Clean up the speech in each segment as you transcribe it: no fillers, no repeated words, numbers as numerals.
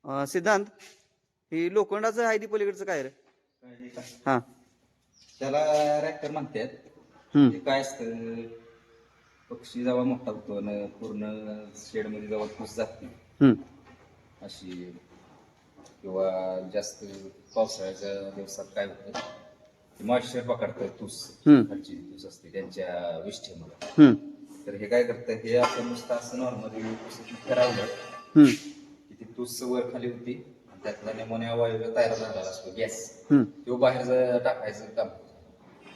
सिद्धांत, ही लोखंडाचं आहे ती पलीकडचं काय रे? हा. त्याला रॅक्टर म्हणतात. हम्म. ते काय असतं, पक्षी जेव्हा मोठा होतो आणि पूर्ण शेडमध्ये जेव्हा घुस जाते हम्म. अशी, किंवा जास्त पावसाळ्याच्या दिवसात काय होतं, मॉइश्चर पकडतं तूस, खालची तूस असते त्यांच्या विष्ठेमध्ये. हम्म. तर हे काय करतं, हे आपण नुसतं असं नॉर्मली फिरवलं हम्म. की ती तूस वर खाली होती आणि त्यातला नेमोनिया वायू तयार झालेला असतो, गॅस, हम्म. तो बाहेर टाकायचं काम.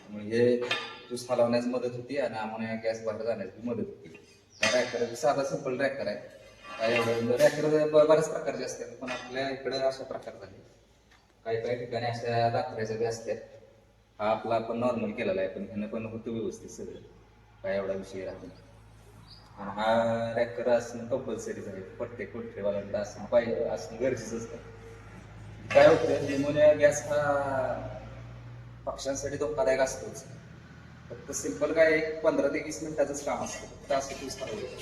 म्हणजे तूस हलवण्यास मदत होती आणि अमोनिया गॅस बाहेर जाण्यास मदत होती. रॅकर साधा सिंपल रॅकर आहे. काय एवढं रॅकर बऱ्याच प्रकारचे असतात, पण आपल्या इकडे अशा प्रकार झाले. काही काही ठिकाणी अशा लाकडाच्या बी असतात. हा आपला आपण नॉर्मल केलेला आहे, पण ह्यानं पण होतं व्यवस्थित सगळं, काय एवढा विषय राहतो. आणि हा रॅकर असणं कंपल्सरीच आहे. प्रत्येक पोल्ट्रीवाल्यांना असणं पाहिजे, असणं गरजेचं असतं. काय होतं, निमोनिया गॅस हा पक्ष्यांसाठी धोकादायक असतोच. फक्त सिंपल काय 15 ते 20 मिनिटाचंच काम असतं. फक्त असं तूच हलवलं.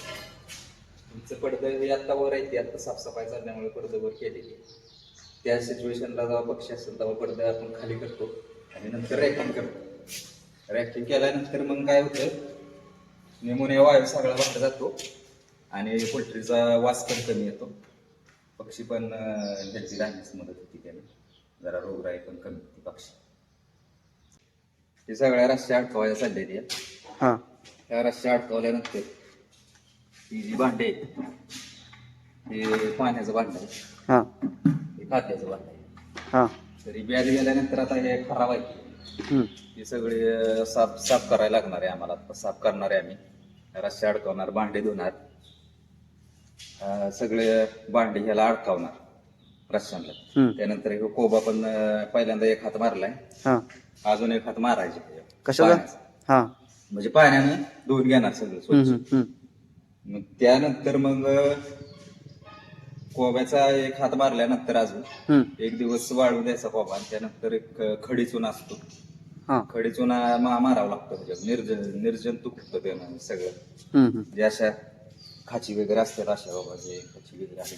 तुमचं पडदं हे आत्ता वर आहे, ते आत्ता साफसफाई चालल्यामुळे पडदं वर केलेली. त्या सिच्युएशनला जेव्हा पक्षी असेल तेव्हा पडदं आपण खाली करतो आणि नंतर रॅकिंग करतो. रॅकिंग केल्यानंतर मग काय होतं, निमोनिया वायू सगळा बाहेर जातो आणि पोल्ट्रीचा वास पण कमी येतो. पक्षी पण हेल्दी राहण्यास मदत होती त्याने, जरा रोगराई पण कमी होती पक्षी. हे सगळ्या रस्त्या अडकवायला चाललेली आहे. हा. त्या रस्त्या अडकवल्यानंतर ही जी भांडे आहेत, हे पाण्याचं भांड आहे, हा. हे खाद्याचं भांड आहे. हा. तरी ब्याज गेल्यानंतर आता हे खराब आहे, हम्म. हे सगळे साफ करायला लागणार आहे आम्हाला. साफ करणार आहे आम्ही, रस्ते अडकवणार, भांडे धुणार, सगळे भांडे ह्याला अडकवणार रस्त्यांना. त्यानंतर हे कोबा पण पहिल्यांदा एक हात मारलाय, हा. अजून एक हात मारायचे कशाला? हा. म्हणजे पाण्यानं धुवून घेणार सगळं स्वच्छ. मग त्यानंतर मग कोब्याचा एक हात मारल्यानंतर अजून एक दिवस वाळू द्यायचा कोबा, आणि त्यानंतर एक खडी चुना असतो, खडी चुना मारावं लागतो. म्हणजे निर्जंतुक होतं त्यानं सगळं. जे अशा खाची वगैरे असतात, अशा बाबा जे खाची वगैरे आहे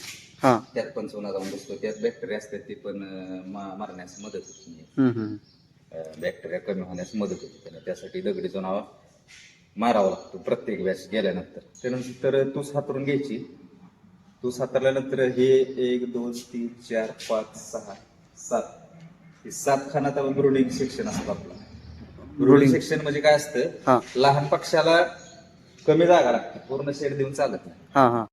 त्यात पण चुना जाऊन बसतो. त्यात बॅक्टेरिया असतात, ते पण मारण्यास मदत होती, बॅक्टेरिया कमी होण्यास मदत होते. त्यासाठी दगडी चुना मारावा लागतो प्रत्येक वेळेस गेल्यानंतर. त्यानंतर तूस हातरून घ्यायची. तूस हातरल्यानंतर हे 1 2 3 4 5 6 7 हे 7 खानात ब्रुडिंग सेक्शन असतं आपलं. ब्रुडिंग सेक्शन म्हणजे काय असतं, लहान पक्षाला कमी जागा लागते, पूर्ण शेड देऊन चालत नाही.